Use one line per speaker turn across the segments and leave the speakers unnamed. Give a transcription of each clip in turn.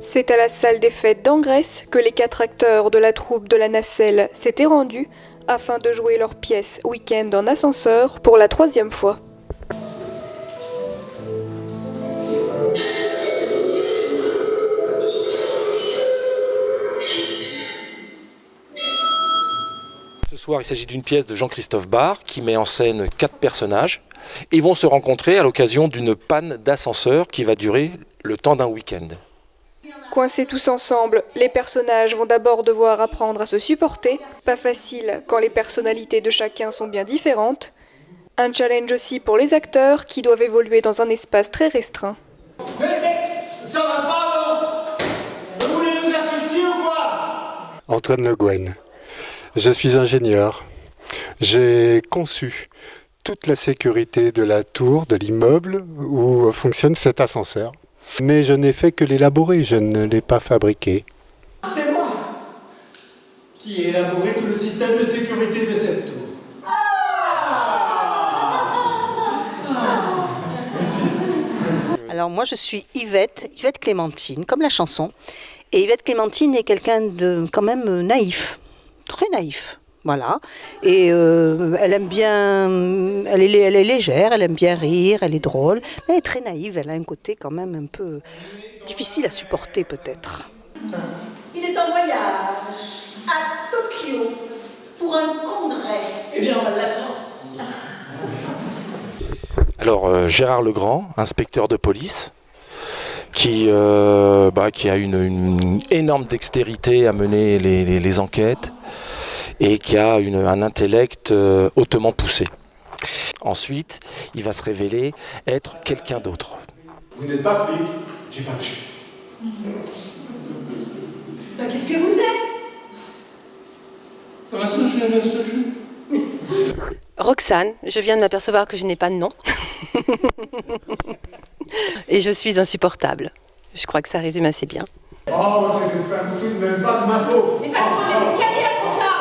C'est à la salle des fêtes d'Angresse que les 4 acteurs de la troupe de la Nacelle s'étaient rendus afin de jouer leur pièce Week-end en ascenseur pour la 3e fois.
Ce soir, il s'agit d'une pièce de Jean-Christophe Barr qui met en scène 4 personnages et vont se rencontrer à l'occasion d'une panne d'ascenseur qui va durer le temps d'un week-end.
Coincés tous ensemble, les personnages vont d'abord devoir apprendre à se supporter, pas facile quand les personnalités de chacun sont bien différentes. Un challenge aussi pour les acteurs qui doivent évoluer dans un espace très restreint.
Ça va pas, non? Vous voulez nous faire souci ou quoi?
Antoine Le Guen. Je suis ingénieur. J'ai conçu toute la sécurité de la tour, de l'immeuble où fonctionne cet ascenseur. Mais je n'ai fait que l'élaborer, je ne l'ai pas fabriqué.
C'est moi qui ai élaboré tout le système de sécurité de cette tour.
Alors moi je suis Yvette Clémentine, comme la chanson. Et Yvette Clémentine est quelqu'un de quand même naïf, très naïf. Voilà. Et elle aime bien, elle est légère, elle aime bien rire, elle est drôle, mais elle est très naïve, elle a un côté quand même un peu difficile à supporter peut-être.
Il est en voyage à Tokyo pour un congrès.
Eh bien, on va l'attendre.
Alors Gérard Legrand, inspecteur de police, qui a une énorme dextérité à mener les enquêtes et qui a un intellect hautement poussé. Ensuite, il va se révéler être quelqu'un d'autre.
Vous n'êtes pas flic, j'ai pas pu.
Ben, qu'est-ce que vous êtes?
Ça va se jeu.
Roxane, je viens de m'apercevoir que je n'ai pas de nom. Et je suis insupportable. Je crois que ça résume assez bien.
Oh, c'est même pas de ma faute.
Il fallait prendre les escaliers à ce compte-là.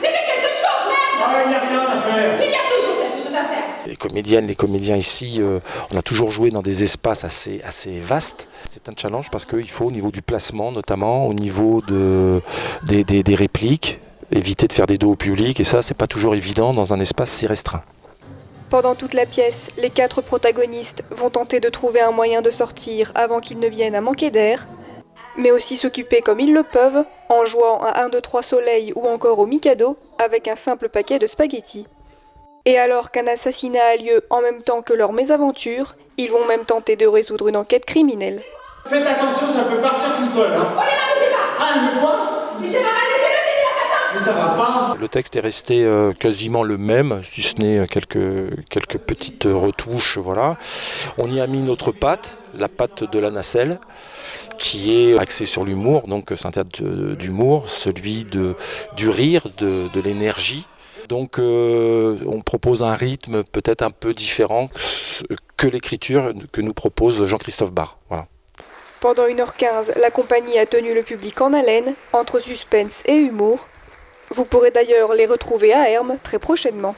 Mais faites quelque chose, merde!
Ah, il n'y a rien à faire.
Il y a toujours quelque chose à faire.
Les comédiennes, les comédiens ici, on a toujours joué dans des espaces assez vastes. C'est un challenge parce qu'il faut, au niveau du placement notamment, au niveau des répliques, éviter de faire des dos au public. Et ça, c'est pas toujours évident dans un espace si restreint.
Pendant toute la pièce, les 4 protagonistes vont tenter de trouver un moyen de sortir avant qu'ils ne viennent à manquer d'air, mais aussi s'occuper comme ils le peuvent, en jouant à 1, 2, 3 soleil ou encore au Mikado, avec un simple paquet de spaghettis. Et alors qu'un assassinat a lieu en même temps que leur mésaventure, ils vont même tenter de résoudre une enquête criminelle.
Faites attention, ça peut partir tout seul. Hein.
Oh les mains, bougez pas!
Ah, mais quoi?
Mais j'ai pas arrêté de c'est l'assassin!
Mais ça va pas.
Le texte est resté quasiment le même, si ce n'est quelques petites retouches. Voilà. On y a mis notre patte, la patte de la Nacelle, qui est axée sur l'humour. Donc c'est un théâtre d'humour, celui du rire, de l'énergie. Donc on propose un rythme peut-être un peu différent que l'écriture que nous propose Jean-Christophe Barr. Voilà.
Pendant 1h15, la compagnie a tenu le public en haleine, entre suspense et humour. Vous pourrez d'ailleurs les retrouver à Hermes très prochainement.